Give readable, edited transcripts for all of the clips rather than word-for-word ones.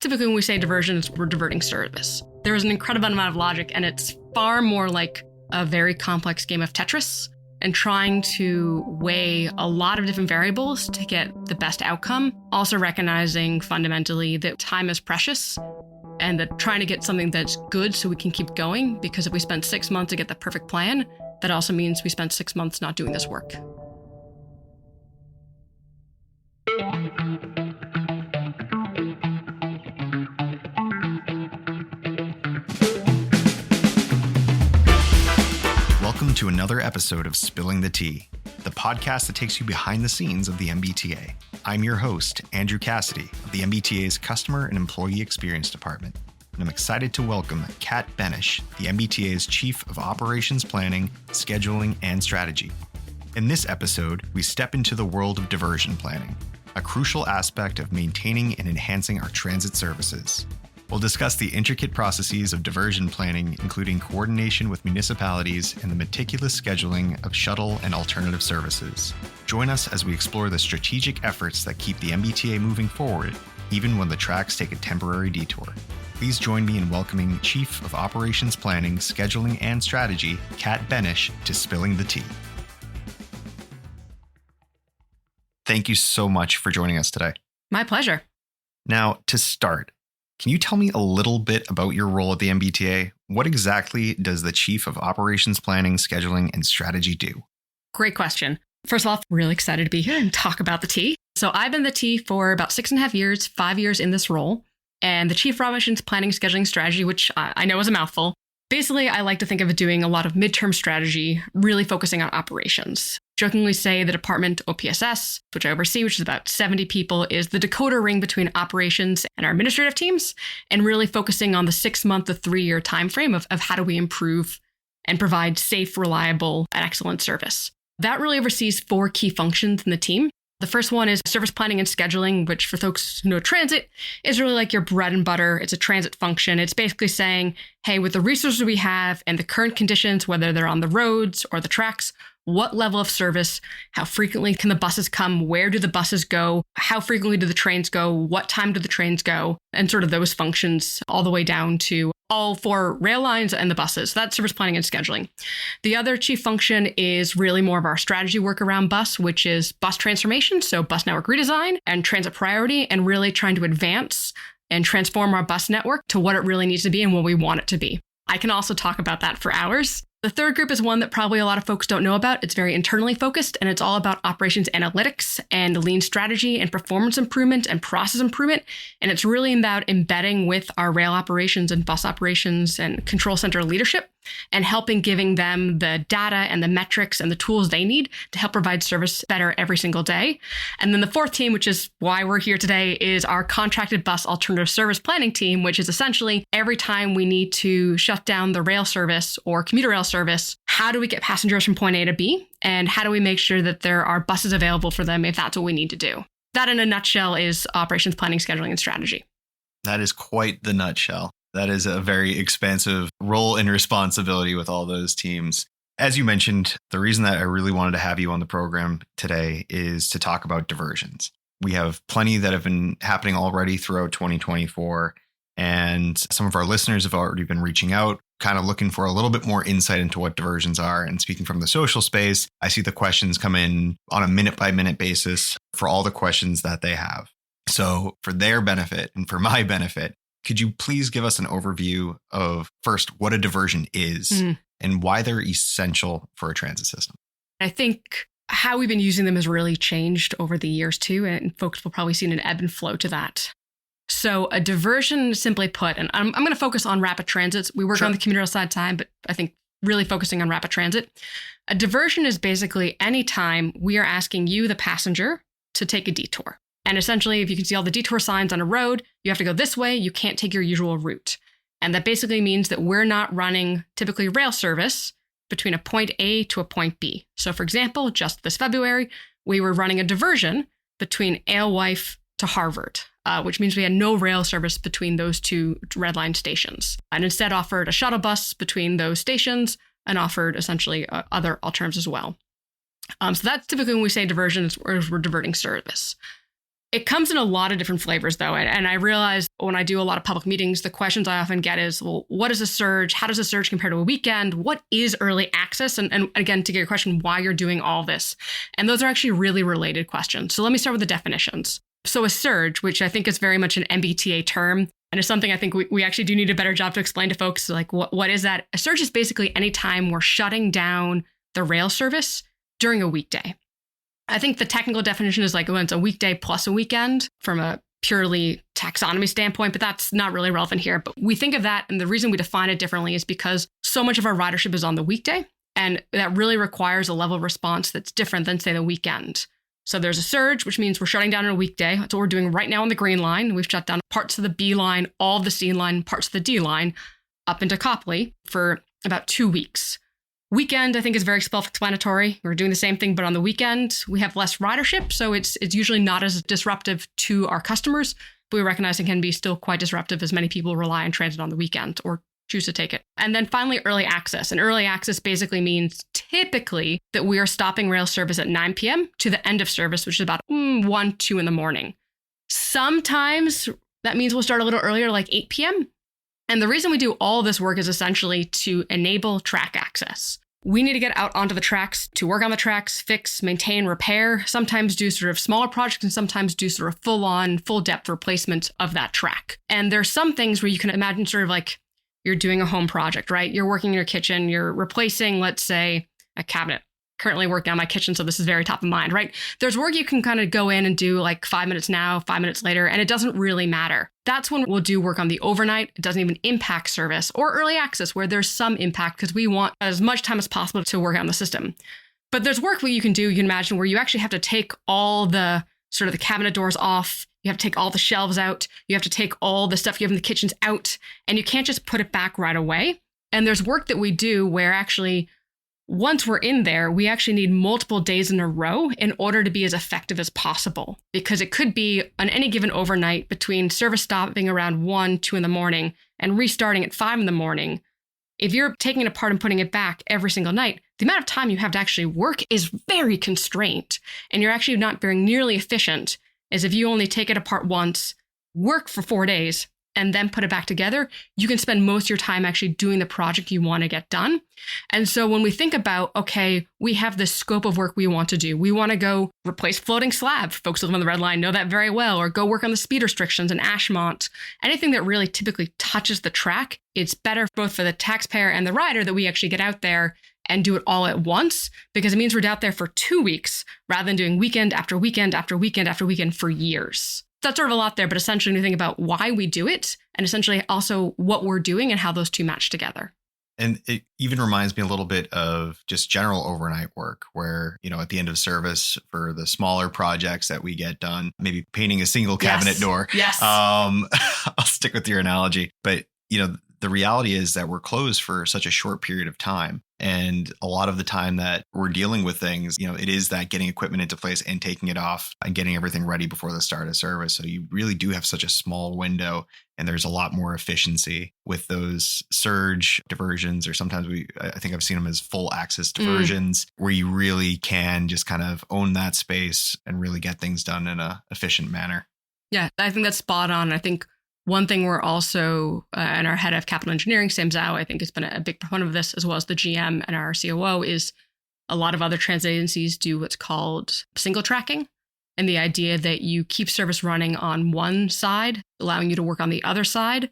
Typically, when we say diversions, we're diverting service. There is an incredible amount of logic, and it's far more like a very complex game of Tetris and trying to weigh a lot of different variables to get the best outcome. Also recognizing fundamentally that time is precious and that trying to get something that's good so we can keep going, because if we spend 6 months to get the perfect plan, that also means we spent 6 months not doing this work. Welcome to another episode of Spilling the Tea, the podcast that takes you behind the scenes of the MBTA. I'm your host, Andrew Cassidy of the MBTA's Customer and Employee Experience Department, and I'm excited to welcome Kat Benesh, the MBTA's Chief of Operations Planning, Scheduling, and Strategy. In this episode, we step into the world of diversion planning, a crucial aspect of maintaining and enhancing our transit services. We'll discuss the intricate processes of diversion planning, including coordination with municipalities and the meticulous scheduling of shuttle and alternative services. Join us as we explore the strategic efforts that keep the MBTA moving forward, even when the tracks take a temporary detour. Please join me in welcoming Chief of Operations Planning, Scheduling, and Strategy, Kat Benesh, to Spilling the Tea. Thank you so much for joining us today. My pleasure. Now, to start, can you tell me a little bit about your role at the MBTA? What exactly does the Chief of Operations Planning, Scheduling, and Strategy do? Great question. First of all, really excited to be here and talk about the T. So I've been the T for about 6.5 years, 5 years in this role, and the Chief of Operations Planning, Scheduling, Strategy, which I know is a mouthful. Basically, I like to think of it doing a lot of midterm strategy, really focusing on operations. Jokingly say the department OPSS, which I oversee, which is about 70 people, is the decoder ring between operations and our administrative teams, and really focusing on the 6-month to 3-year timeframe of how do we improve and provide safe, reliable, and excellent service. That really oversees 4 key functions in the team. The first one is service planning and scheduling, which for folks who know transit is really like your bread and butter. It's a transit function. It's basically saying, hey, with the resources we have and the current conditions, whether they're on the roads or the tracks, what level of service, how frequently can the buses come, where do the buses go, how frequently do the trains go, what time do the trains go, and sort of those functions all the way down to all 4 rail lines and the buses. That's service planning and scheduling. The other chief function is really more of our strategy work around bus, which is bus transformation, so bus network redesign and transit priority, and really trying to advance and transform our bus network to what it really needs to be and what we want it to be. I can also talk about that for hours. The third group is one that probably a lot of folks don't know about. It's very internally focused, and it's all about operations analytics and lean strategy and performance improvement and process improvement. And it's really about embedding with our rail operations and bus operations and control center leadership and helping giving them the data and the metrics and the tools they need to help provide service better every single day. And then the fourth team, which is why we're here today, is our contracted bus alternative service planning team, which is essentially every time we need to shut down the rail service or commuter rail service, how do we get passengers from point A to B? And how do we make sure that there are buses available for them if that's what we need to do? That in a nutshell is operations planning, scheduling, and strategy. That is quite the nutshell. That is a very expansive role and responsibility with all those teams. As you mentioned, the reason that I really wanted to have you on the program today is to talk about diversions. We have plenty that have been happening already throughout 2024, and some of our listeners have already been reaching out, kind of looking for a little bit more insight into what diversions are. And speaking from the social space, I see the questions come in on a minute-by-minute basis for all the questions that they have. So for their benefit and for my benefit, could you please give us an overview of first what a diversion is and why they're essential for a transit system? I think how we've been using them has really changed over the years too, and folks will probably see an ebb and flow to that. So a diversion, simply put, and I'm going to focus on rapid transits. We work on the commuter rail side time, but I think really focusing on rapid transit. A diversion is basically any time we are asking you, the passenger, to take a detour. And essentially, if you can see all the detour signs on a road, you have to go this way. You can't take your usual route. And that basically means that we're not running typically rail service between a point A to a point B. So for example, just this February, we were running a diversion between Alewife to Harvard, which means we had no rail service between those 2 red line stations, and instead offered a shuttle bus between those stations and offered essentially other alternatives as well. So that's typically when we say diversion, we're diverting service. It comes in a lot of different flavors, though. And I realize when I do a lot of public meetings, the questions I often get is, well, what is a surge? How does a surge compare to a weekend? What is early access? And again, to get your question, why you're doing all this. And those are actually really related questions. So let me start with the definitions. So a surge, which I think is very much an MBTA term, and it's something I think we actually do need a better job to explain to folks, like what is that? A surge is basically any time we're shutting down the rail service during a weekday. I think the technical definition is like when it's a weekday plus a weekend from a purely taxonomy standpoint, but that's not really relevant here. But we think of that, and the reason we define it differently is because so much of our ridership is on the weekday, and that really requires a level of response that's different than, say, the weekend. So there's a surge, which means we're shutting down on a weekday. That's what we're doing right now on the Green Line. We've shut down parts of the B line, all of the C line, parts of the D line, up into Copley for about 2 weeks. Weekend, I think, is very self-explanatory. We're doing the same thing, but on the weekend, we have less ridership, so it's usually not as disruptive to our customers, but we recognize it can be still quite disruptive as many people rely on transit on the weekend or choose to take it. And then finally, early access. And early access basically means typically that we are stopping rail service at 9 p.m. to the end of service, which is about 1, 2 in the morning. Sometimes that means we'll start a little earlier, like 8 p.m., and the reason we do all this work is essentially to enable track access. We need to get out onto the tracks to work on the tracks, fix, maintain, repair, sometimes do sort of smaller projects and sometimes do sort of full-on, full-depth replacement of that track. And there's some things where you can imagine sort of like you're doing a home project, right? You're working in your kitchen, you're replacing, let's say, a cabinet. Currently working on my kitchen, so this is very top of mind, right? There's work you can kind of go in and do like 5 minutes now, 5 minutes later, and it doesn't really matter. That's when we'll do work on the overnight. It doesn't even impact service or early access where there's some impact because we want as much time as possible to work on the system. But there's work that you can do, you can imagine, where you actually have to take all the sort of the cabinet doors off. You have to take all the shelves out. You have to take all the stuff you have in the kitchens out, and you can't just put it back right away. And there's work that we do where actually once we're in there, we actually need multiple days in a row in order to be as effective as possible, because it could be on any given overnight between service stopping around 1, 2 in the morning and restarting at 5 in the morning. If you're taking it apart and putting it back every single night, the amount of time you have to actually work is very constrained, and you're actually not very nearly efficient as if you only take it apart once, work for 4 days, and then put it back together. You can spend most of your time actually doing the project you want to get done. And so when we think about, okay, we have this scope of work we want to do. We want to go replace floating slab. Folks who live on the Red Line know that very well. Or go work on the speed restrictions in Ashmont. Anything that really typically touches the track, it's better both for the taxpayer and the rider that we actually get out there and do it all at once, because it means we're out there for 2 weeks rather than doing weekend after weekend after weekend after weekend for years. That's sort of a lot there, but essentially when you think about why we do it and essentially also what we're doing and how those two match together. And it even reminds me a little bit of just general overnight work where, at the end of service for the smaller projects that we get done, maybe painting a single cabinet door. Yes. I'll stick with your analogy. But, the reality is that we're closed for such a short period of time. And a lot of the time that we're dealing with things, it is that getting equipment into place and taking it off and getting everything ready before the start of service. So you really do have such a small window, and there's a lot more efficiency with those surge diversions, or sometimes I think I've seen them as full access diversions, where you really can just kind of own that space and really get things done in an efficient manner. Yeah, I think that's spot on. I think one thing we're also, and our head of capital engineering, Sam Zhao, I think has been a big proponent of this, as well as the GM and our COO, is a lot of other transit agencies do what's called single tracking. And the idea that you keep service running on one side, allowing you to work on the other side.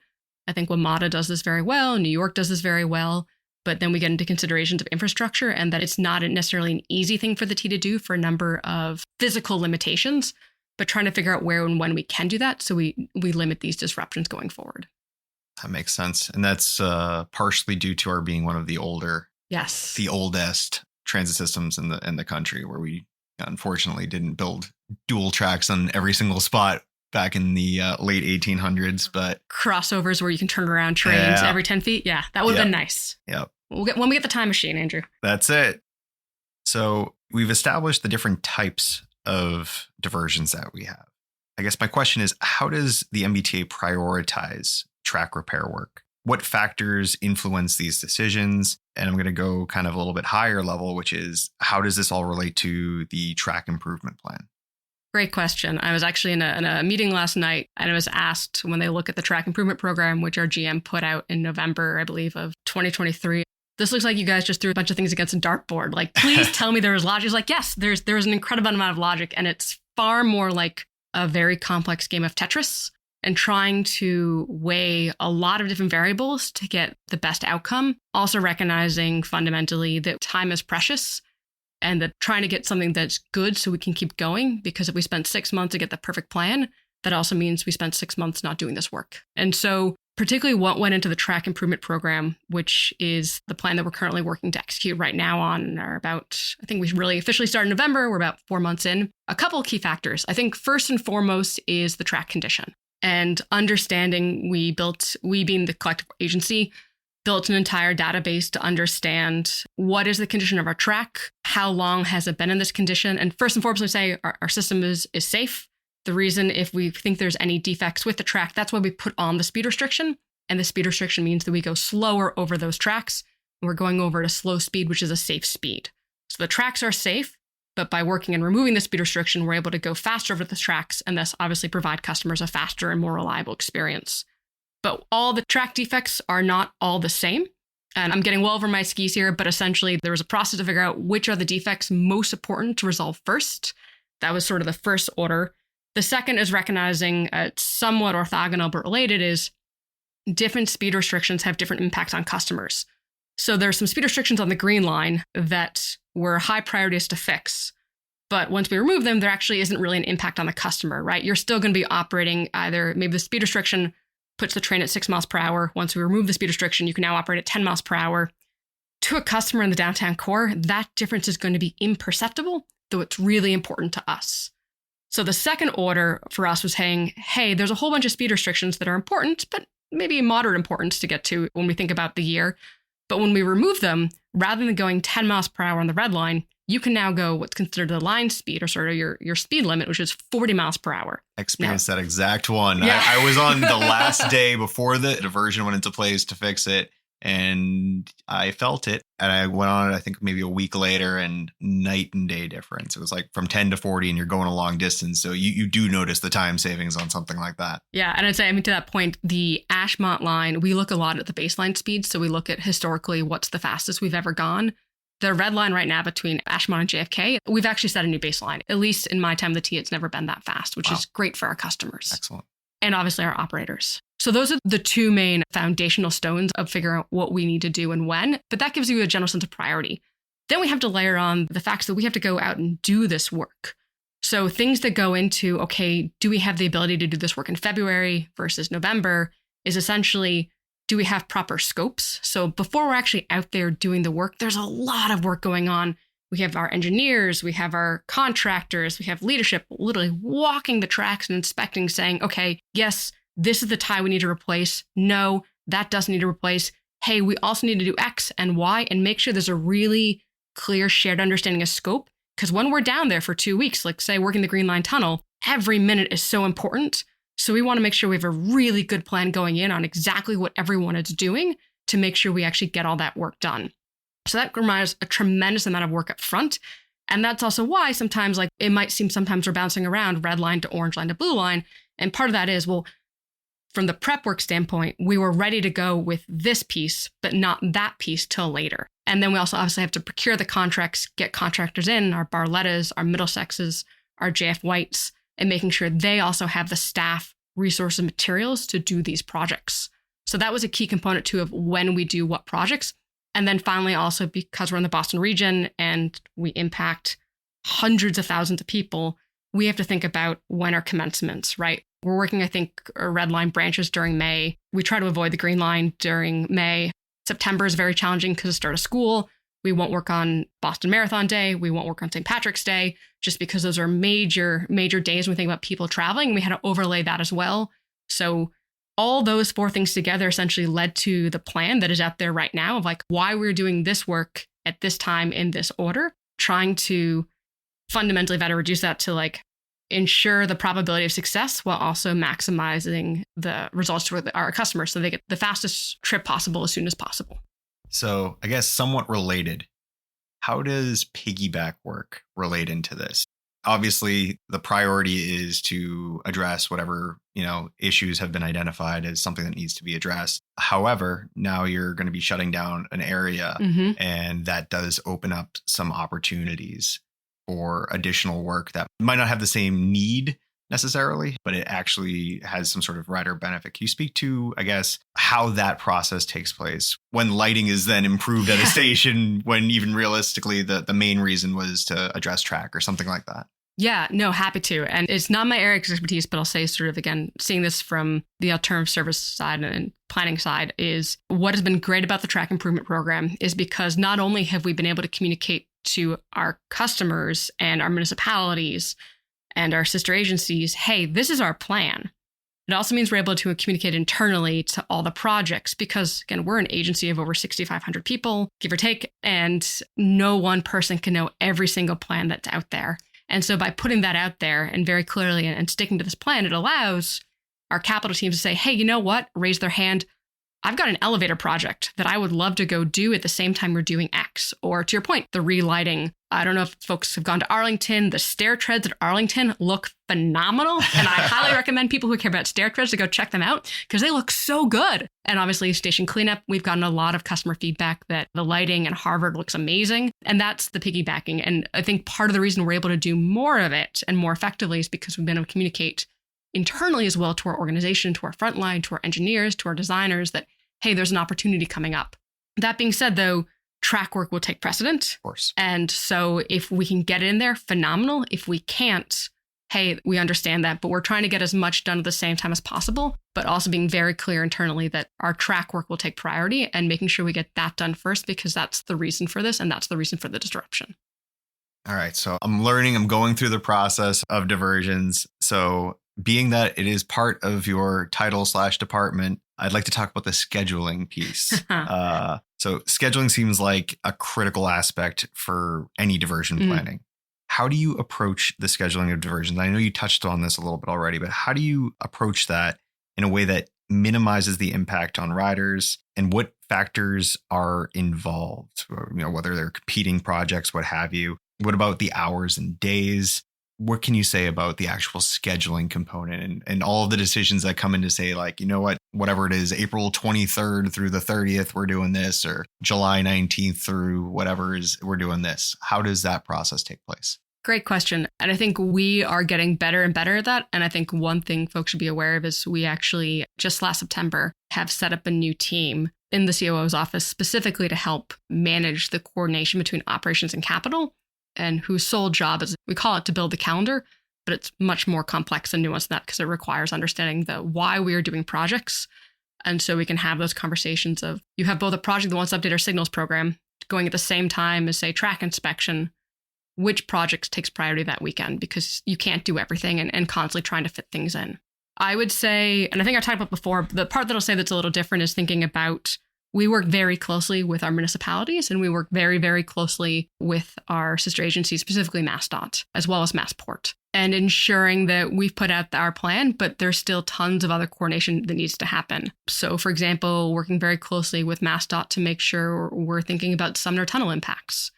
I think WMATA does this very well. New York does this very well. But then we get into considerations of infrastructure and that it's not necessarily an easy thing for the T to do for a number of physical limitations, but trying to figure out where and when we can do that so we limit these disruptions going forward. That makes sense. And that's partially due to our being one of the oldest transit systems in the country, where we unfortunately didn't build dual tracks on every single spot back in the late 1800s. But crossovers where you can turn around trains every 10 feet. Yeah, that would have been nice. Yep. When we get the time machine, Andrew. That's it. So we've established the different types of diversions that we have. I guess my question is, how does the MBTA prioritize track repair work? What factors influence these decisions? And I'm going to go kind of a little bit higher level, which is, how does this all relate to the track improvement plan? Great question. I was actually in a meeting last night, and I was asked when they look at the track improvement program, which our GM put out in November, I believe, of 2023. This looks like you guys just threw a bunch of things against a dartboard. Like, please tell me there was logic. It's like, yes, there's an incredible amount of logic, and it's far more like a very complex game of Tetris and trying to weigh a lot of different variables to get the best outcome. Also recognizing fundamentally that time is precious and that trying to get something that's good so we can keep going, because if we spent 6 months to get the perfect plan, that also means we spent 6 months not doing this work. And so particularly what went into the track improvement program, which is the plan that we're currently working to execute right now on, are about, I think we really officially started in November. We're about 4 months in. A couple of key factors. I think first and foremost is the track condition and understanding. We being the collective agency, built an entire database to understand what is the condition of our track, how long has it been in this condition, and first and foremost, we say our system is safe. The reason, if we think there's any defects with the track, that's why we put on the speed restriction. And the speed restriction means that we go slower over those tracks. And we're going over at a slow speed, which is a safe speed. So the tracks are safe, but by working and removing the speed restriction, we're able to go faster over the tracks and thus obviously provide customers a faster and more reliable experience. But all the track defects are not all the same. And I'm getting well over my skis here, but essentially there was a process to figure out which are the defects most important to resolve first. That was sort of the first order. The second is recognizing somewhat orthogonal but related is different speed restrictions have different impacts on customers. So there's some speed restrictions on the green line that were high priorities to fix. But once we remove them, there actually isn't really an impact on the customer, right? You're still going to be operating either maybe the speed restriction puts the train at 6 miles per hour. Once we remove the speed restriction, you can now operate at 10 miles per hour. To a customer in the downtown core, that difference is going to be imperceptible, though it's really important to us. So the second order for us was saying, hey, there's a whole bunch of speed restrictions that are important, but maybe moderate importance to get to when we think about the year. But when we remove them, rather than going 10 miles per hour on the red line, you can now go what's considered the line speed, or sort of your speed limit, which is 40 miles per hour. I experienced that exact one. Yeah. I was on the last day before the diversion went into place to fix it, and I felt it. And I went on it, I think maybe a week later, and night and day difference. It was like from 10 to 40 and you're going a long distance. So you do notice the time savings on something like that. Yeah. And I'd say, to that point, the Ashmont line, we look a lot at the baseline speed. So we look at historically what's the fastest we've ever gone. The red line right now between Ashmont and JFK, we've actually set a new baseline. At least in my time at the T, it's never been that fast, which is great for our customers. Excellent. And obviously our operators. So those are the two main foundational stones of figuring out what we need to do and when, but that gives you a general sense of priority. Then we have to layer on the facts that we have to go out and do this work. So things that go into, okay, do we have the ability to do this work in February versus November is essentially, do we have proper scopes? So before we're actually out there doing the work, there's a lot of work going on. We have our engineers, we have our contractors, we have leadership literally walking the tracks and inspecting, saying, okay, yes, this is the tie we need to replace. No, that doesn't need to replace. Hey, we also need to do X and Y, and make sure there's a really clear shared understanding of scope. Because when we're down there for 2 weeks, like say working the Green Line Tunnel, every minute is so important. So we want to make sure we have a really good plan going in on exactly what everyone is doing to make sure we actually get all that work done. So that requires a tremendous amount of work up front. And that's also why sometimes, like, it might seem sometimes we're bouncing around red line to orange line to blue line. And part of that is, well, from the prep work standpoint, we were ready to go with this piece, but not that piece till later. And then we also obviously have to procure the contracts, get contractors in, our Barlettas, our Middlesexes, our JF Whites, and making sure they also have the staff, resources, and materials to do these projects. So that was a key component too of when we do what projects. And then finally, also because we're in the Boston region and we impact hundreds of thousands of people, we have to think about when are commencements, right? We're working, I think, red line branches during May. We try to avoid the green line during May. September is very challenging because it's the start of school. We won't work on Boston Marathon Day. We won't work on St. Patrick's Day, just because those are major days when we think about people traveling. We had to overlay that as well. So all those four things together essentially led to the plan that is out there right now of like why we're doing this work at this time in this order, trying to fundamentally try to reduce that to like ensure the probability of success while also maximizing the results to our customers so they get the fastest trip possible as soon as possible. So I guess somewhat related, how does piggyback work relate into this? Obviously, the priority is to address whatever, issues have been identified as something that needs to be addressed. However, now you're going to be shutting down an area, and that does open up some opportunities for additional work that might not have the same need necessarily, but it actually has some sort of rider benefit. Can you speak to, I guess, how that process takes place when lighting is then improved at a station when even realistically the main reason was to address track or something like that? Yeah, no, happy to. And it's not my area of expertise, but I'll say sort of, again, seeing this from the alternative service side and planning side is what has been great about the track improvement program is because not only have we been able to communicate to our customers and our municipalities and our sister agencies, hey, this is our plan. It also means we're able to communicate internally to all the projects because, again, we're an agency of over 6,500 people, give or take, and no one person can know every single plan that's out there. And so by putting that out there and very clearly and sticking to this plan, it allows our capital teams to say, hey, you know what? Raise their hand. I've got an elevator project that I would love to go do at the same time we're doing X. Or to your point, the relighting. I don't know if folks have gone to Arlington. The stair treads at Arlington look phenomenal. And I highly recommend people who care about stair treads to go check them out because they look so good. And obviously station cleanup, we've gotten a lot of customer feedback that the lighting at Harvard looks amazing. And that's the piggybacking. And I think part of the reason we're able to do more of it and more effectively is because we've been able to communicate internally as well to our organization, to our frontline, to our engineers, to our designers that, hey, there's an opportunity coming up. That being said, though, track work will take precedent. Of course. And so if we can get it in there, phenomenal. If we can't, hey, we understand that, but we're trying to get as much done at the same time as possible, but also being very clear internally that our track work will take priority and making sure we get that done first because that's the reason for this and that's the reason for the disruption. All right. So I'm going through the process of diversions. So being that it is part of your title/department, I'd like to talk about the scheduling piece. So scheduling seems like a critical aspect for any diversion planning. How do you approach the scheduling of diversions? I know you touched on this a little bit already, but how do you approach that in a way that minimizes the impact on riders and what factors are involved? Whether they're competing projects, what have you. What about the hours and days? What can you say about the actual scheduling component and all of the decisions that come in to say, like, you know what, whatever it is, April 23rd through the 30th, we're doing this, or July 19th through whatever is, we're doing this. How does that process take place? Great question. And I think we are getting better and better at that. And I think one thing folks should be aware of is we actually just last September have set up a new team in the COO's office specifically to help manage the coordination between operations and capital, and whose sole job is, we call it to build the calendar, but it's much more complex and nuanced than that because it requires understanding the why we are doing projects. And so we can have those conversations of, you have both a project that wants to update our signals program going at the same time as, say, track inspection. Which projects takes priority that weekend? Because you can't do everything and constantly trying to fit things in. I would say, and I think I talked about before, the part that I'll say that's a little different is thinking about, we work very closely with our municipalities and we work very, very closely with our sister agencies, specifically MassDOT, as well as Massport, and ensuring that we've put out our plan, but there's still tons of other coordination that needs to happen. So, for example, working very closely with MassDOT to make sure we're thinking about Sumner Tunnel impacts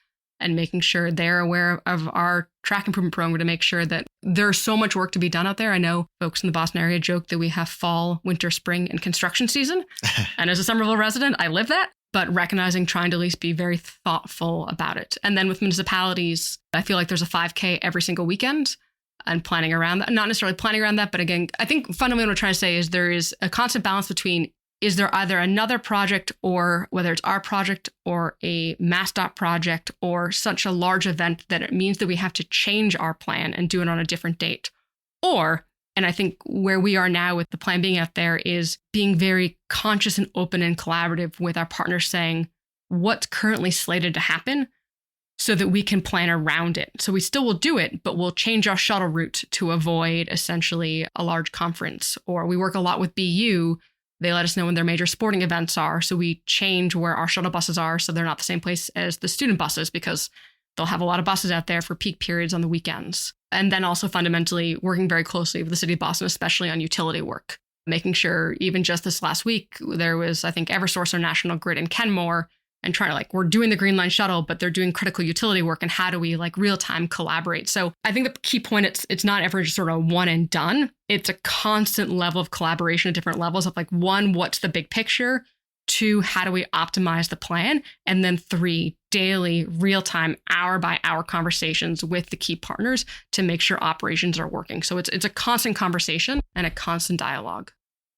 and making sure they're aware of our track improvement program to make sure that there's so much work to be done out there. I know folks in the Boston area joke that we have fall, winter, spring, and construction season. And as a Somerville resident, I live that, but recognizing, trying to at least be very thoughtful about it. And then with municipalities, I feel like there's a 5K every single weekend and planning around that. Not necessarily planning around that, but again, I think fundamentally what I'm trying to say is there is a constant balance between, is there either another project, or whether it's our project or a MassDOT project or such a large event that it means that we have to change our plan and do it on a different date? Or, and I think where we are now with the plan being out there is being very conscious and open and collaborative with our partners saying what's currently slated to happen so that we can plan around it. So we still will do it, but we'll change our shuttle route to avoid essentially a large conference. Or we work a lot with BU. They let us know when their major sporting events are. So we change where our shuttle buses are so they're not the same place as the student buses because they'll have a lot of buses out there for peak periods on the weekends. And then also fundamentally working very closely with the city of Boston, especially on utility work, making sure even just this last week, there was, I think, Eversource or National Grid in Kenmore and trying to we're doing the Green Line shuttle, but they're doing critical utility work. And how do we real time collaborate? So I think the key point, it's not ever just sort of one and done. It's a constant level of collaboration at different levels of one, what's the big picture? 2, how do we optimize the plan? And then 3, daily, real time, hour by hour conversations with the key partners to make sure operations are working. So it's a constant conversation and a constant dialogue.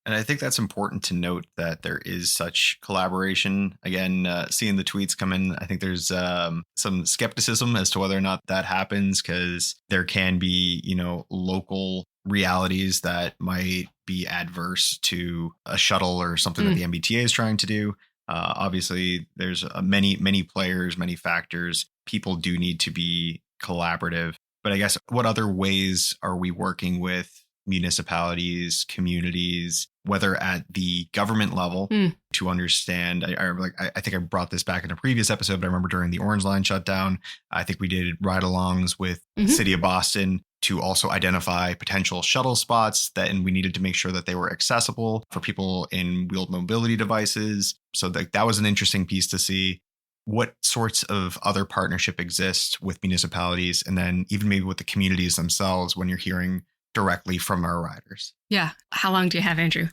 And I think that's important to note that there is such collaboration. Again, seeing the tweets come in, I think there's some skepticism as to whether or not that happens, because there can be, local realities that might be adverse to a shuttle or something that the MBTA is trying to do. Obviously, there's many players, many factors. People do need to be collaborative. But I guess what other ways are we working with municipalities, communities, whether at the government level to understand? I think I brought this back in a previous episode, but I remember during the Orange Line shutdown, I think we did ride-alongs with the city of Boston to also identify potential shuttle spots and we needed to make sure that they were accessible for people in wheeled mobility devices. So that was an interesting piece to see. What sorts of other partnership exist with municipalities, and then even maybe with the communities themselves when you're hearing directly from our riders? Yeah. How long do you have, Andrew?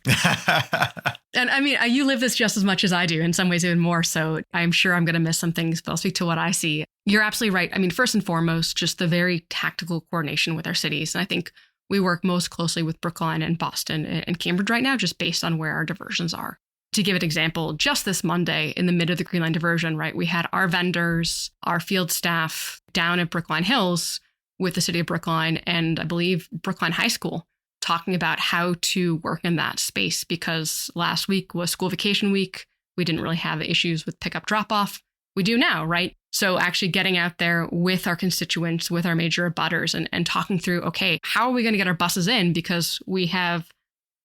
And I mean, you live this just as much as I do, in some ways even more. So I'm sure I'm going to miss some things, but I'll speak to what I see. You're absolutely right. I mean, first and foremost, just the very tactical coordination with our cities. And I think we work most closely with Brookline and Boston and Cambridge right now, just based on where our diversions are. To give an example, just this Monday in the mid of the Green Line diversion, right, we had our vendors, our field staff down at Brookline Hills with the city of Brookline and I believe Brookline High School talking about how to work in that space, because last week was school vacation week. We didn't really have issues with pickup drop off. We do now, right? So actually getting out there with our constituents, with our major abutters and talking through, okay, how are we going to get our buses in? Because we have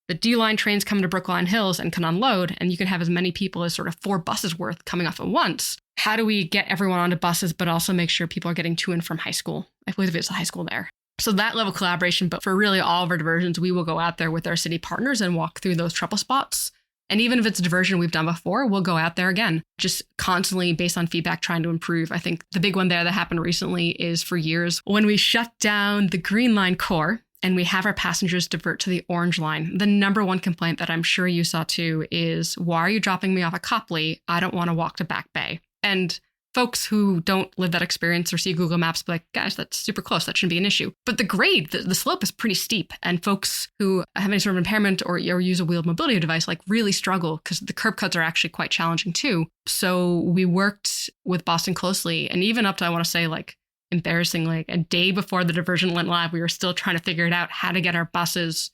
the D-line trains coming to Brookline Hills and can unload, and you can have as many people as sort of 4 buses worth coming off at once. How do we get everyone onto buses, but also make sure people are getting to and from high school? I believe it's a high school there. So that level of collaboration, but for really all of our diversions, we will go out there with our city partners and walk through those trouble spots. And even if it's a diversion we've done before, we'll go out there again, just constantly based on feedback, trying to improve. I think the big one there that happened recently is for years when we shut down the Green Line core and we have our passengers divert to the Orange Line. The number one complaint that I'm sure you saw too is, why are you dropping me off at Copley? I don't want to walk to Back Bay. And folks who don't live that experience or see Google Maps be like, guys, that's super close. That shouldn't be an issue. But the grade, the slope is pretty steep. And folks who have any sort of impairment or use a wheeled mobility device really struggle because the curb cuts are actually quite challenging too. So we worked with Boston closely, and even up to, I want to say, embarrassingly, a day before the diversion went live, we were still trying to figure it out how to get our buses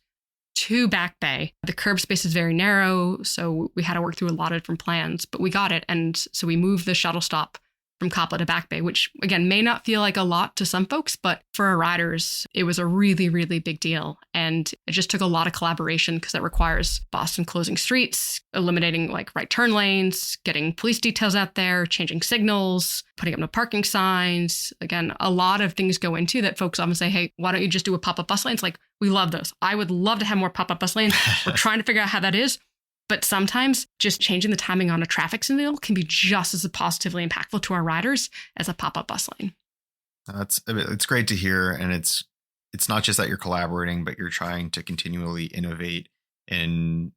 to Back Bay. The curb space is very narrow, so we had to work through a lot of different plans, but we got it. And so we moved the shuttle stop from Copley to Back Bay, which again may not feel like a lot to some folks, but for our riders, it was a really, really big deal. And it just took a lot of collaboration because that requires Boston closing streets, eliminating right turn lanes, getting police details out there, changing signals, putting up no parking signs. Again, a lot of things go into that. Folks often say, hey, why don't you just do a pop-up bus lane? It's we love those. I would love to have more pop-up bus lanes. We're trying to figure out how that is. But sometimes just changing the timing on a traffic signal can be just as positively impactful to our riders as a pop-up bus lane. It's great to hear. And it's not just that you're collaborating, but you're trying to continually innovate and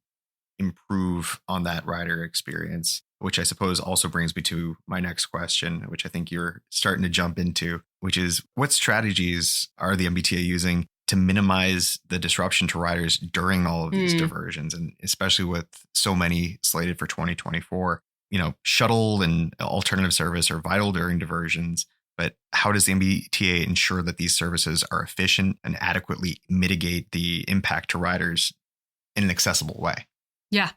improve on that rider experience, which I suppose also brings me to my next question, which I think you're starting to jump into, which is, what strategies are the MBTA using to minimize the disruption to riders during all of these diversions, and especially with so many slated for 2024? Shuttle and alternative service are vital during diversions, but how does the MBTA ensure that these services are efficient and adequately mitigate the impact to riders in an accessible way? Yeah.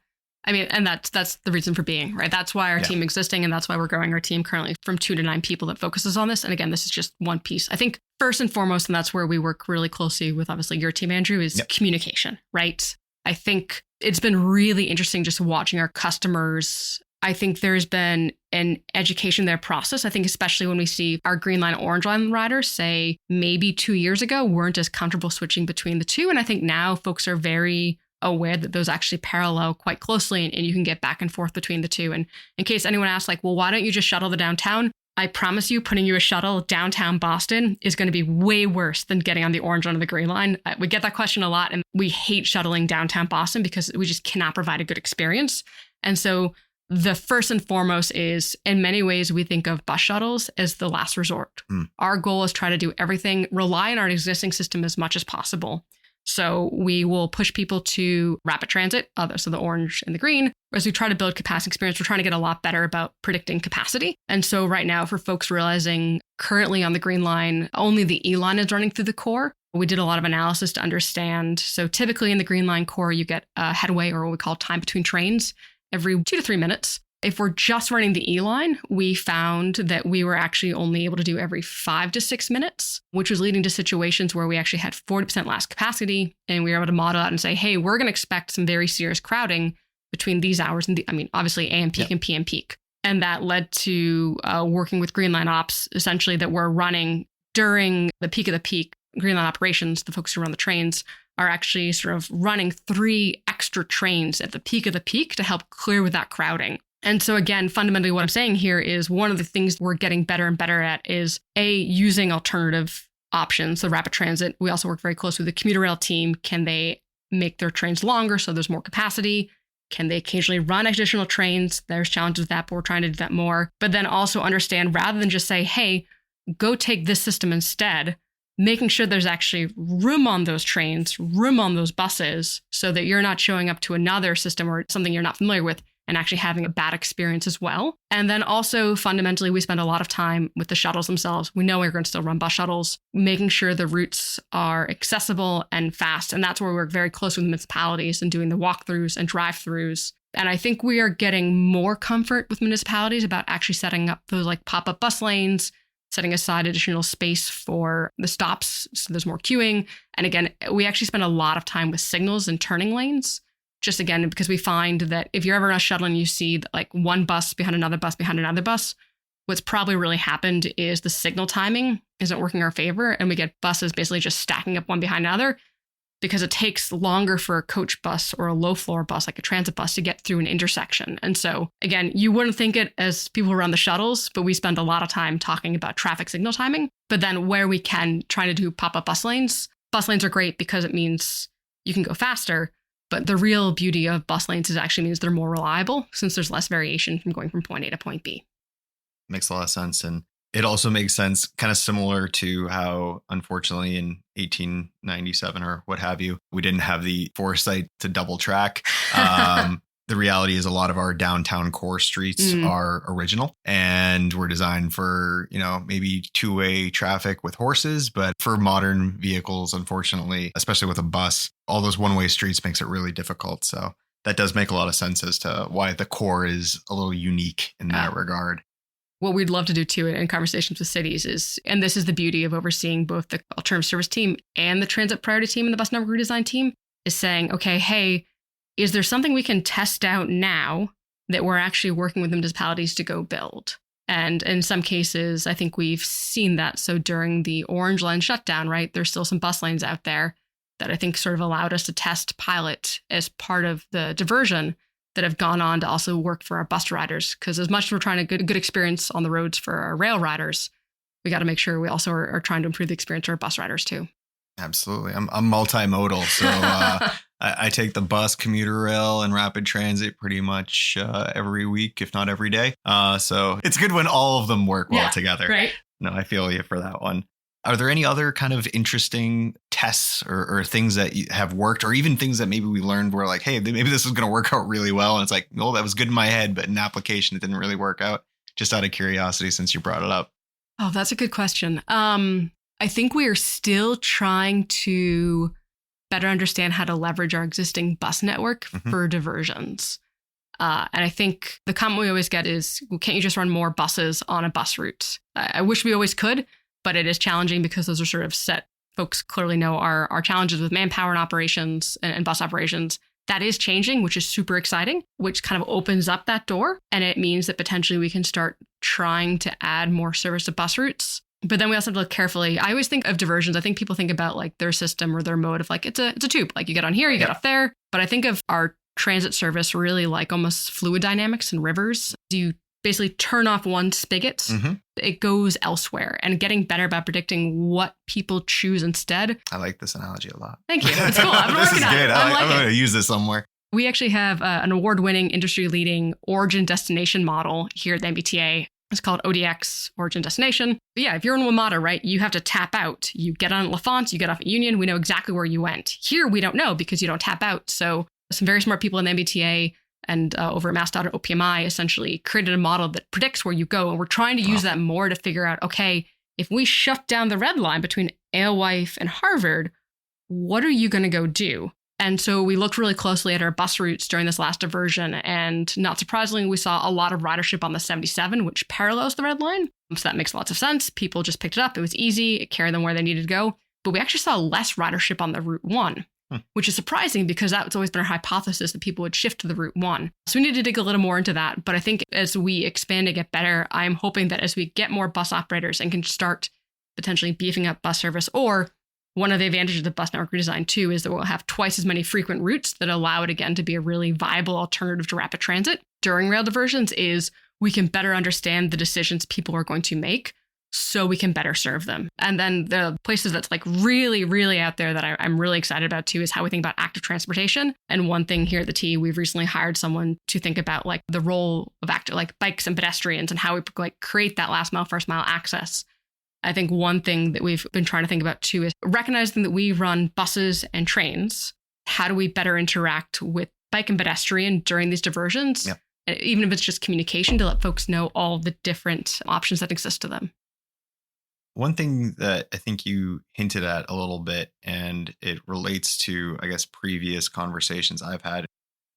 I mean, and that's the reason for being, right? That's why our team existing, and that's why we're growing our team currently from 2 to 9 people that focuses on this. And again, this is just one piece. I think first and foremost, and that's where we work really closely with obviously your team, Andrew, is communication, right? I think it's been really interesting just watching our customers. I think there's been an education there process. I think especially when we see our Green Line, Orange Line riders say maybe 2 years ago weren't as comfortable switching between the two. And I think now folks are very aware that those actually parallel quite closely and you can get back and forth between the two. And in case anyone asks, like, well, why don't you just shuttle the downtown? I promise you, putting you a shuttle downtown Boston is going to be way worse than getting on the orange line or the green line. We get that question a lot, and we hate shuttling downtown Boston because we just cannot provide a good experience. And so the first and foremost is, in many ways, we think of bus shuttles as the last resort. Our goal is try to do everything, rely on our existing system as much as possible. So we will push people to rapid transit, so the orange and the green. As we try to build capacity experience, we're trying to get a lot better about predicting capacity. And so right now, for folks realizing currently on the green line, only the E line is running through the core. We did a lot of analysis to understand. So typically in the green line core, you get a headway, or what we call time between trains, every 2 to 3 minutes. If we're just running the E line, we found that we were actually only able to do every 5 to 6 minutes, which was leading to situations where we actually had 40% less capacity. And we were able to model out and say, hey, we're going to expect some very serious crowding between these hours. And obviously AM peak and PM peak. And that led to working with Green Line Ops, essentially, that we're running during the peak of the peak. Green Line operations, the folks who run the trains, are actually sort of running 3 extra trains at the peak of the peak to help clear with that crowding. And so again, fundamentally what I'm saying here is one of the things we're getting better and better at is using alternative options, so rapid transit. We also work very closely with the commuter rail team. Can they make their trains longer so there's more capacity? Can they occasionally run additional trains? There's challenges with that, but we're trying to do that more. But then also understand, rather than just say, hey, go take this system instead, making sure there's actually room on those trains, room on those buses, so that you're not showing up to another system or something you're not familiar with and actually having a bad experience as well. And then also fundamentally, we spend a lot of time with the shuttles themselves. We know we're going to still run bus shuttles, making sure the routes are accessible and fast. And that's where we work very close with municipalities and doing the walkthroughs and drive-throughs. And I think we are getting more comfort with municipalities about actually setting up those like pop-up bus lanes, setting aside additional space for the stops so there's more queuing. And again, we actually spend a lot of time with signals and turning lanes. Just again, because we find that if you're ever on a shuttle and you see like one bus behind another bus behind another bus, what's probably really happened is the signal timing isn't working in our favor. And we get buses basically just stacking up one behind another because it takes longer for a coach bus or a low floor bus, like a transit bus, to get through an intersection. And so again, you wouldn't think it as people who run the shuttles, but we spend a lot of time talking about traffic signal timing. But then where we can, trying to do pop-up bus lanes. Bus lanes are great because it means you can go faster. But the real beauty of bus lanes is actually means they're more reliable since there's less variation from going from point A to point B. Makes a lot of sense. And it also makes sense, kind of similar to how, unfortunately, in 1897 or what have you, we didn't have the foresight to double track. The reality is a lot of our downtown core streets are original and were designed for, maybe 2-way traffic with horses. But for modern vehicles, unfortunately, especially with a bus, all those one-way streets makes it really difficult. So that does make a lot of sense as to why the core is a little unique in that regard. What we'd love to do too in conversations with cities is, and this is the beauty of overseeing both the alternative service team and the transit priority team and the bus network redesign team, is saying, okay, hey, is there something we can test out now that we're actually working with the municipalities to go build? And in some cases, I think we've seen that. So during the orange line shutdown, right, there's still some bus lanes out there that I think sort of allowed us to test pilot as part of the diversion that have gone on to also work for our bus riders. Because as much as we're trying to get a good experience on the roads for our rail riders, we got to make sure we also are trying to improve the experience for our bus riders too. Absolutely. I'm multimodal. So I take the bus, commuter rail, and rapid transit pretty much every week, if not every day. So it's good when all of them work well together. Right. No, I feel you for that one. Are there any other kind of interesting tests or things that have worked, or even things that maybe we learned where like, hey, maybe this is going to work out really well. And it's like, well, that was good in my head, but in application, it didn't really work out. Just out of curiosity, since you brought it up. Oh, that's a good question. I think we are still trying to better understand how to leverage our existing bus network for diversions. And I think the comment we always get is, well, can't you just run more buses on a bus route? I wish we always could, but it is challenging because those are sort of set. Folks clearly know our challenges with manpower and operations and bus operations. That is changing, which is super exciting, which kind of opens up that door. And it means that potentially we can start trying to add more service to bus routes. But then we also have to look carefully. I always think of diversions. I think people think about like their system or their mode of like, it's a tube. Like you get on here, you get off there. But I think of our transit service really like almost fluid dynamics and rivers. You basically turn off one spigot, it goes elsewhere, and getting better about predicting what people choose instead. I like this analogy a lot. Thank you. It's cool. I've been This working is on good. it. I'm going to use this somewhere. We actually have an award-winning, industry-leading origin destination model here at the MBTA. It's called ODX, Origin Destination. But yeah, if you're in WMATA, right, you have to tap out. You get on L'Enfant, you get off at Union, we know exactly where you went. Here, we don't know because you don't tap out. So some very smart people in the MBTA and over at MassDOT or OPMI essentially created a model that predicts where you go. And we're trying to use that more to figure out, okay, if we shut down the red line between Alewife and Harvard, what are you going to go do? And so we looked really closely at our bus routes during this last diversion. And not surprisingly, we saw a lot of ridership on the 77, which parallels the red line. So that makes lots of sense. People just picked it up. It was easy. It carried them where they needed to go. But we actually saw less ridership on the Route 1, which is surprising because that's always been our hypothesis that people would shift to the Route 1. So we need to dig a little more into that. But I think as we expand and get better, I'm hoping that as we get more bus operators and can start potentially beefing up bus service, or one of the advantages of bus network redesign, too, is that we'll have twice as many frequent routes that allow it, again, to be a really viable alternative to rapid transit during rail diversions, is we can better understand the decisions people are going to make so we can better serve them. And then the places that's like really, really out there that I'm really excited about, too, is how we think about active transportation. And one thing here at the T, we've recently hired someone to think about like the role of active, like bikes and pedestrians and how we like create that last mile, first mile access. I think one thing that we've been trying to think about, too, is recognizing that we run buses and trains. How do we better interact with bike and pedestrian during these diversions? Yep. Even if it's just communication, to let folks know all the different options that exist to them. One thing that I think you hinted at a little bit, and it relates to, I guess, previous conversations I've had.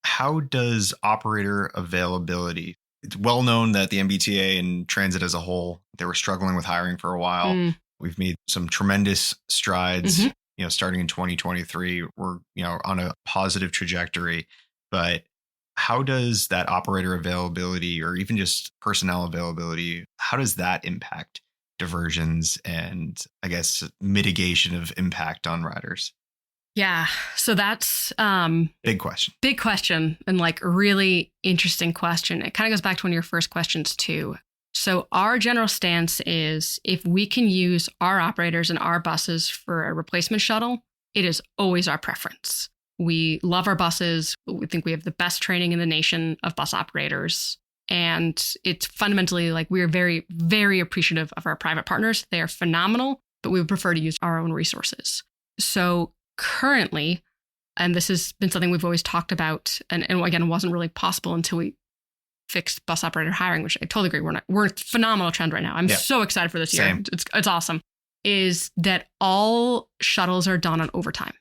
How does operator availability? It's well known that the MBTA and transit as a whole, they were struggling with hiring for a while. We've made some tremendous strides, starting in 2023. We're, on a positive trajectory. But how does that operator availability or even just personnel availability, how does that impact diversions and, I guess, mitigation of impact on riders? Yeah. So that's big question. Big question, and like a really interesting question. It kind of goes back to one of your first questions too. So our general stance is if we can use our operators and our buses for a replacement shuttle, it is always our preference. We love our buses. We think we have the best training in the nation of bus operators. And it's fundamentally like we are very, very appreciative of our private partners. They are phenomenal, but we would prefer to use our own resources. So currently, and this has been something we've always talked about, and again, wasn't really possible until we fixed bus operator hiring, which I totally agree. We're a phenomenal trend right now. I'm so excited for this year. It's awesome. Is that all shuttles are done on overtime.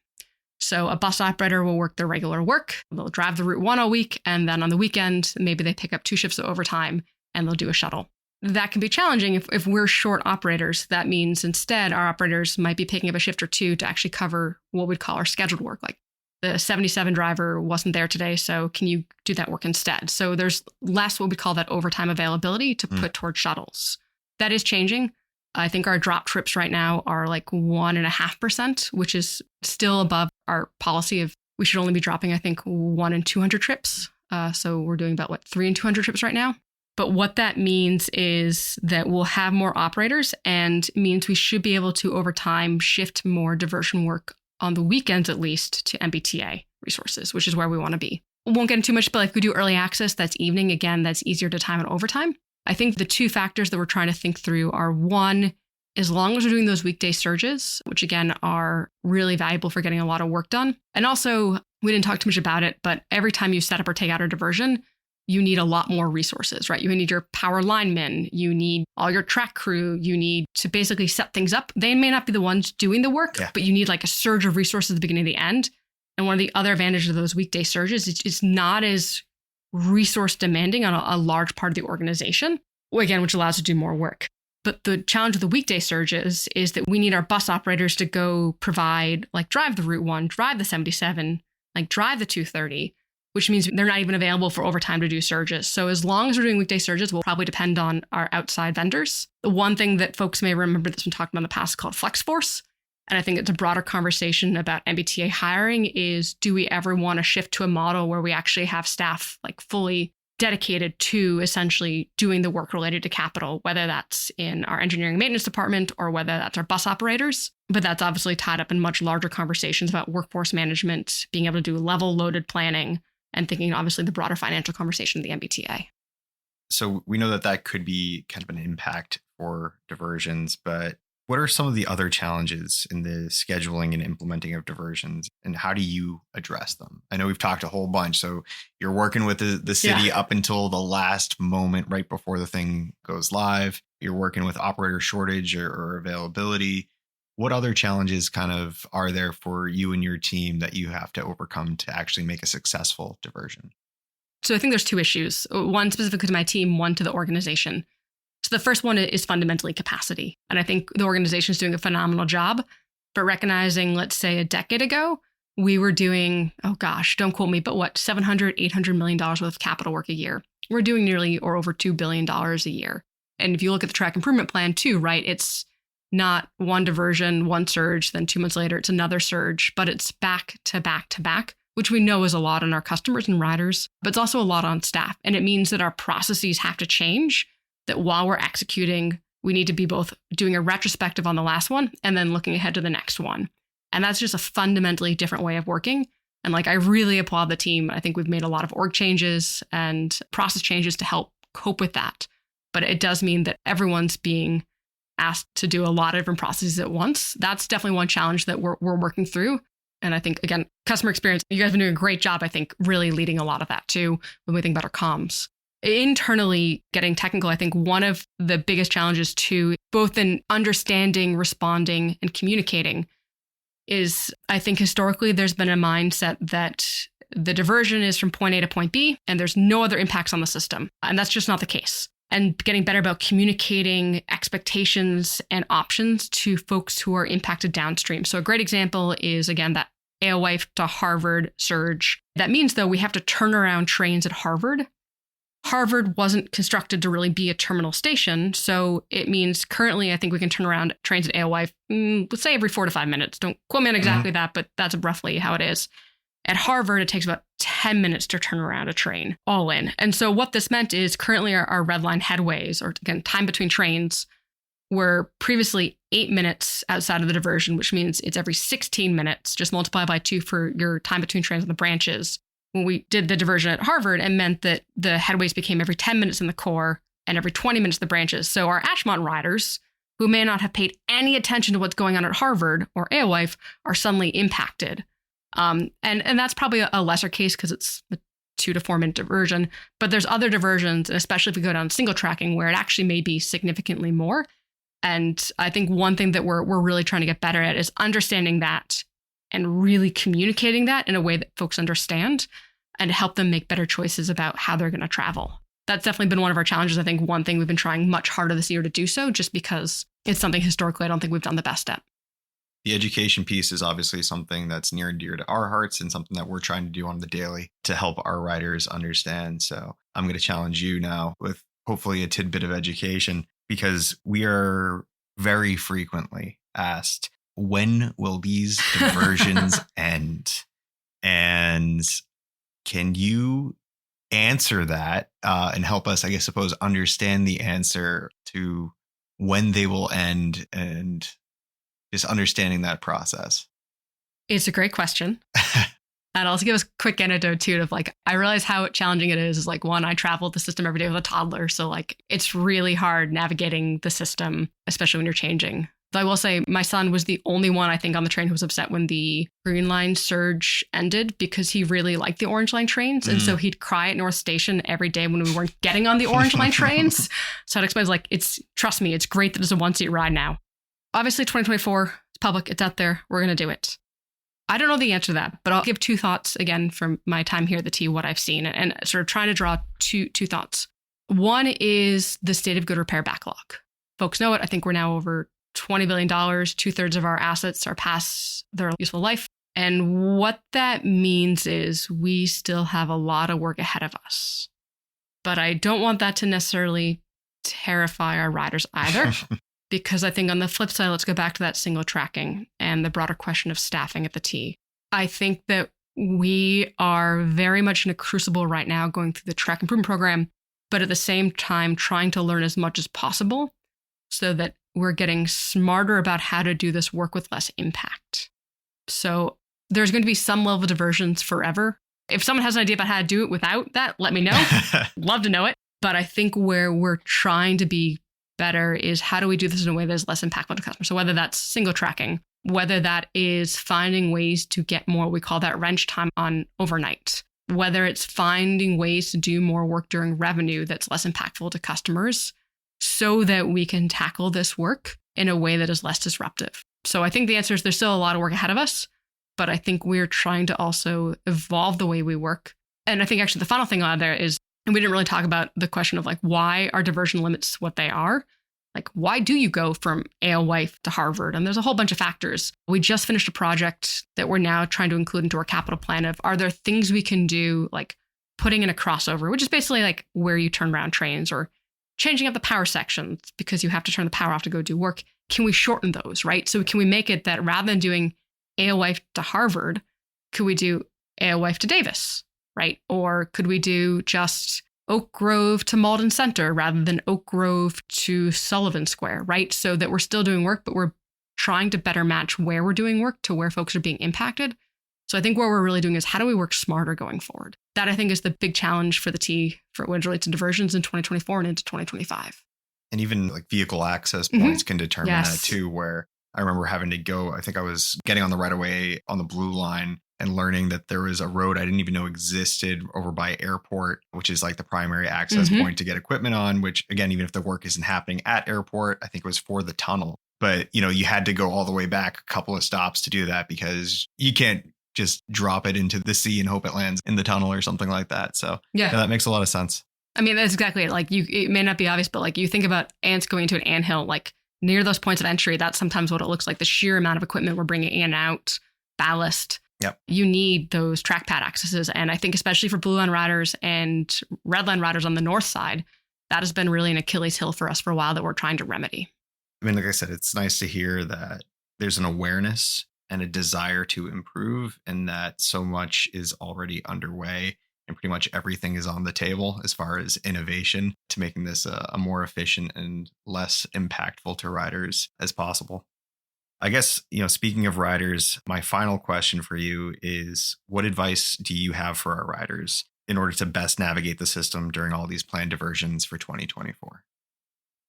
So a bus operator will work their regular work. They'll drive the Route 1 all week. And then on the weekend, maybe they pick up 2 shifts of overtime and they'll do a shuttle. That can be challenging if we're short operators. That means instead our operators might be picking up a shift or 2 to actually cover what we'd call our scheduled work. Like the 77 driver wasn't there today, so can you do that work instead? So there's less what we call that overtime availability to put towards shuttles. That is changing. I think our drop trips right now are like 1.5%, which is still above our policy of we should only be dropping, I think, 1 in 200 trips. So we're doing about 3 in 200 trips right now. But what that means is that we'll have more operators, and means we should be able to, over time, shift more diversion work on the weekends, at least, to MBTA resources, which is where we want to be. We won't get into too much, but like we do early access, that's evening. Again, that's easier to time and overtime. I think the 2 factors that we're trying to think through are, one, as long as we're doing those weekday surges, which again are really valuable for getting a lot of work done. And also, we didn't talk too much about it, but every time you set up or take out a diversion, you need a lot more resources, right? You need your power linemen, you need all your track crew, you need to basically set things up. They may not be the ones doing the work, but you need like a surge of resources at the beginning and the end. And one of the other advantages of those weekday surges is it's not as resource demanding on a large part of the organization, again, which allows us to do more work. But the challenge with the weekday surges is that we need our bus operators to go provide, like drive the Route 1, drive the 77, like drive the 230. which means they're not even available for overtime to do surges. So as long as we're doing weekday surges, we'll probably depend on our outside vendors. The one thing that folks may remember that's been talked about in the past is called flex force. And I think it's a broader conversation about MBTA hiring is, do we ever want to shift to a model where we actually have staff like fully dedicated to essentially doing the work related to capital, whether that's in our engineering maintenance department or whether that's our bus operators. But that's obviously tied up in much larger conversations about workforce management, being able to do level loaded planning, and thinking obviously the broader financial conversation of the MBTA. So we know that that could be kind of an impact for diversions, but what are some of the other challenges in the scheduling and implementing of diversions, and how do you address them? I know we've talked a whole bunch. So you're working with the city up until the last moment right before the thing goes live. You're working with operator shortage or availability. What other challenges kind of are there for you and your team that you have to overcome to actually make a successful diversion? So I think there's two issues, one specifically to my team, one to the organization. So the first one is fundamentally capacity. And I think the organization is doing a phenomenal job, but recognizing, let's say a decade ago, we were doing, oh gosh, don't quote me, but what, $700, $800 million worth of capital work a year. We're doing nearly or over $2 billion a year. And if you look at the track improvement plan too, right, it's not one diversion, one surge, then 2 months later, it's another surge, but it's back to back to back, which we know is a lot on our customers and riders, but it's also a lot on staff. And it means that our processes have to change, that while we're executing, we need to be both doing a retrospective on the last one and then looking ahead to the next one. And that's just a fundamentally different way of working. And like, I really applaud the team. I think we've made a lot of org changes and process changes to help cope with that. But it does mean that everyone's being asked to do a lot of different processes at once. That's definitely one challenge that we're working through. And I think, again, customer experience, you guys have been doing a great job, I think, really leading a lot of that too, when we think about our comms. Internally, getting technical, I think one of the biggest challenges too, both in understanding, responding, and communicating is, I think historically, there's been a mindset that the diversion is from point A to point B, and there's no other impacts on the system. And that's just not the case. And getting better about communicating expectations and options to folks who are impacted downstream. So a great example is, again, that Alewife to Harvard surge. That means, though, we have to turn around trains at Harvard. Harvard wasn't constructed to really be a terminal station. So it means currently, I think we can turn around trains at Alewife, let's say every 4 to 5 minutes. Don't quote me on exactly that, but that's roughly how it is. At Harvard, it takes about 10 minutes to turn around a train, all in. And so what this meant is currently our red line headways, or again, time between trains, were previously 8 minutes outside of the diversion, which means it's every 16 minutes, just multiply by 2 for your time between trains on the branches. When we did the diversion at Harvard, it meant that the headways became every 10 minutes in the core and every 20 minutes in the branches. So our Ashmont riders, who may not have paid any attention to what's going on at Harvard or Alewife, are suddenly impacted. And that's probably a lesser case because it's a 2 to 4 minute diversion. But there's other diversions, and especially if we go down single tracking, where it actually may be significantly more. And I think one thing that we're really trying to get better at is understanding that and really communicating that in a way that folks understand and help them make better choices about how they're going to travel. That's definitely been one of our challenges. I think one thing we've been trying much harder this year to do so, just because it's something historically I don't think we've done the best at. The education piece is obviously something that's near and dear to our hearts and something that we're trying to do on the daily to help our riders understand. So I'm going to challenge you now with hopefully a tidbit of education, because we are very frequently asked, when will these diversions end? And can you answer that and help us, I suppose, understand the answer to when they will end and just understanding that process? It's a great question. And I'll also give us a quick anecdote too of like, I realize how challenging it is like, one, I travel the system every day with a toddler. So like, it's really hard navigating the system, especially when you're changing. Though I will say my son was the only one, I think, on the train who was upset when the Green Line surge ended, because he really liked the Orange Line trains. And so he'd cry at North Station every day when we weren't getting on the Orange Line trains. So I'd explain, like, trust me, it's great that it's a 1-seat ride now. Obviously, 2024, it's public, it's out there, we're going to do it. I don't know the answer to that, but I'll give 2 thoughts again from my time here at the T, what I've seen, and sort of trying to draw two thoughts. One is the state of good repair backlog. Folks know it. I think we're now over $20 billion. 2/3 of our assets are past their useful life. And what that means is we still have a lot of work ahead of us. But I don't want that to necessarily terrify our riders either, because I think on the flip side, let's go back to that single tracking and the broader question of staffing at the T. I think that we are very much in a crucible right now going through the track improvement program, but at the same time trying to learn as much as possible so that we're getting smarter about how to do this work with less impact. So there's going to be some level of diversions forever. If someone has an idea about how to do it without that, let me know. Love to know it. But I think where we're trying to be better is how do we do this in a way that is less impactful to customers? So whether that's single tracking, whether that is finding ways to get more, we call that wrench time on overnight, whether it's finding ways to do more work during revenue that's less impactful to customers so that we can tackle this work in a way that is less disruptive. So I think the answer is there's still a lot of work ahead of us, but I think we're trying to also evolve the way we work. And I think actually the final thing on there is, and we didn't really talk about the question of like, why are diversion limits what they are? Like, why do you go from Alewife to Harvard? And there's a whole bunch of factors. We just finished a project that we're now trying to include into our capital plan of, are there things we can do, like putting in a crossover, which is basically like where you turn around trains, or changing up the power sections because you have to turn the power off to go do work. Can we shorten those, right? So can we make it that rather than doing Alewife to Harvard, could we do Alewife to Davis, right? Or could we do just Oak Grove to Malden Center rather than Oak Grove to Sullivan Square, right? So that we're still doing work, but we're trying to better match where we're doing work to where folks are being impacted. So I think what we're really doing is how do we work smarter going forward? That I think is the big challenge for the T for what relates to diversions in 2024 and into 2025. And even like vehicle access points can determine that too, where I remember having to go, I think I was getting on the right of way on the blue line and learning that there was a road I didn't even know existed over by airport, which is like the primary access point to get equipment on, which again, even if the work isn't happening at airport, I think it was for the tunnel. But, you know, you had to go all the way back a couple of stops to do that because you can't just drop it into the sea and hope it lands in the tunnel or something like that. So yeah, that makes a lot of sense. I mean, that's exactly it. Like it may not be obvious, but like you think about ants going to an anthill, like near those points of entry, that's sometimes what it looks like. The sheer amount of equipment we're bringing in and out, ballast. Yep. You need those trackpad accesses. And I think especially for Blue Line riders and Red Line riders on the north side, that has been really an Achilles heel for us for a while that we're trying to remedy. I mean, like I said, it's nice to hear that there's an awareness and a desire to improve and that so much is already underway and pretty much everything is on the table as far as innovation to making this a more efficient and less impactful to riders as possible. I guess, you know, speaking of riders, my final question for you is what advice do you have for our riders in order to best navigate the system during all these planned diversions for 2024?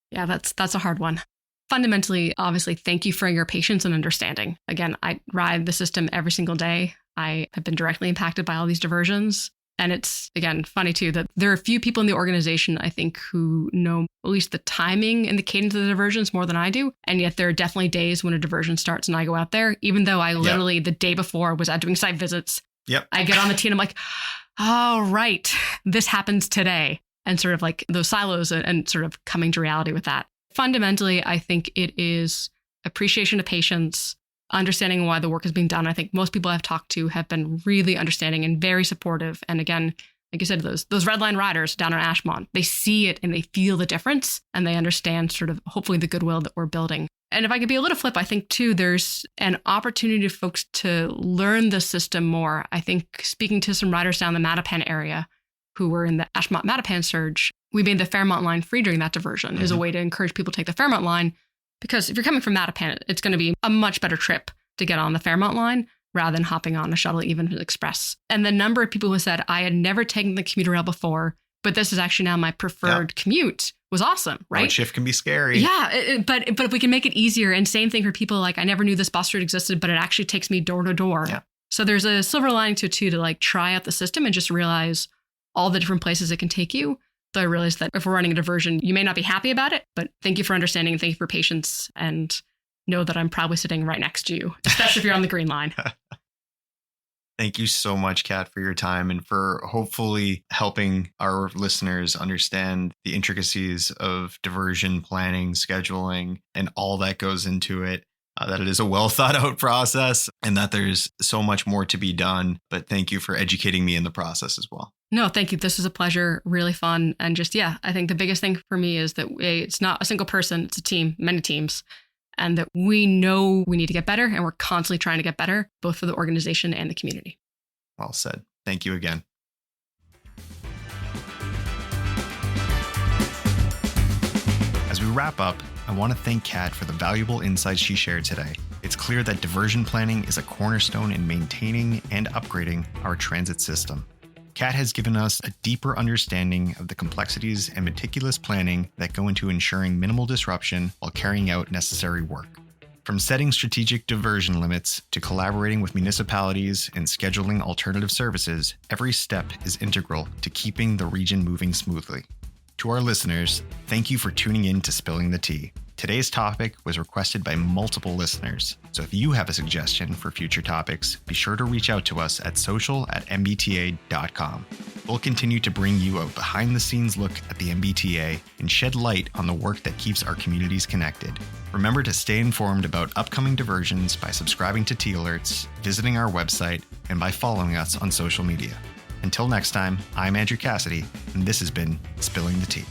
Yeah, that's a hard one. Fundamentally, obviously, thank you for your patience and understanding. Again, I ride the system every single day. I have been directly impacted by all these diversions. And it's, again, funny, too, that there are a few people in the organization, I think, who know at least the timing and the cadence of the diversions more than I do. And yet there are definitely days when a diversion starts and I go out there, even though I literally the day before was out doing site visits. I get on the T and I'm like, oh, right, this happens today. And sort of like those silos and sort of coming to reality with that. Fundamentally, I think it is appreciation of patience, understanding why the work is being done. I think most people I've talked to have been really understanding and very supportive. And again, like you said, those Red Line riders down in Ashmont, they see it and they feel the difference and they understand sort of hopefully the goodwill that we're building. And if I could be a little flip, I think too, there's an opportunity for folks to learn the system more. I think speaking to some riders down the Mattapan area who were in the Ashmont Mattapan surge, we made the Fairmont line free during that diversion as a way to encourage people to take the Fairmont line. Because if you're coming from Mattapan, it's going to be a much better trip to get on the Fairmont line rather than hopping on a shuttle, even express. And the number of people who said, I had never taken the commuter rail before, but this is actually now my preferred commute was awesome, right? Road shift can be scary. Yeah, but if we can make it easier, and same thing for people like, I never knew this bus route existed, but it actually takes me door to door. Yeah. So there's a silver lining to it too, to like try out the system and just realize all the different places it can take you. So I realized that if we're running a diversion, you may not be happy about it, but thank you for understanding and thank you for patience, and know that I'm probably sitting right next to you, especially if you're on the green line. Thank you so much, Kat, for your time and for hopefully helping our listeners understand the intricacies of diversion planning, scheduling, and all that goes into it. that it is a well thought out process and that there's so much more to be done. But thank you for educating me in the process as well. No, thank you. This was a pleasure, really fun. And just, I think the biggest thing for me is that it's not a single person, it's a team, many teams, and that we know we need to get better and we're constantly trying to get better, both for the organization and the community. Well said. Thank you again. As we wrap up, I want to thank Kat for the valuable insights she shared today. It's clear that diversion planning is a cornerstone in maintaining and upgrading our transit system. Kat has given us a deeper understanding of the complexities and meticulous planning that go into ensuring minimal disruption while carrying out necessary work. From setting strategic diversion limits to collaborating with municipalities and scheduling alternative services, every step is integral to keeping the region moving smoothly. To our listeners, thank you for tuning in to Spilling the Tea. Today's topic was requested by multiple listeners, so if you have a suggestion for future topics, be sure to reach out to us at social@mbta.com. We'll continue to bring you a behind-the-scenes look at the MBTA and shed light on the work that keeps our communities connected. Remember to stay informed about upcoming diversions by subscribing to Tea Alerts, visiting our website, and by following us on social media. Until next time, I'm Andrew Cassidy, and this has been Spilling the Tea.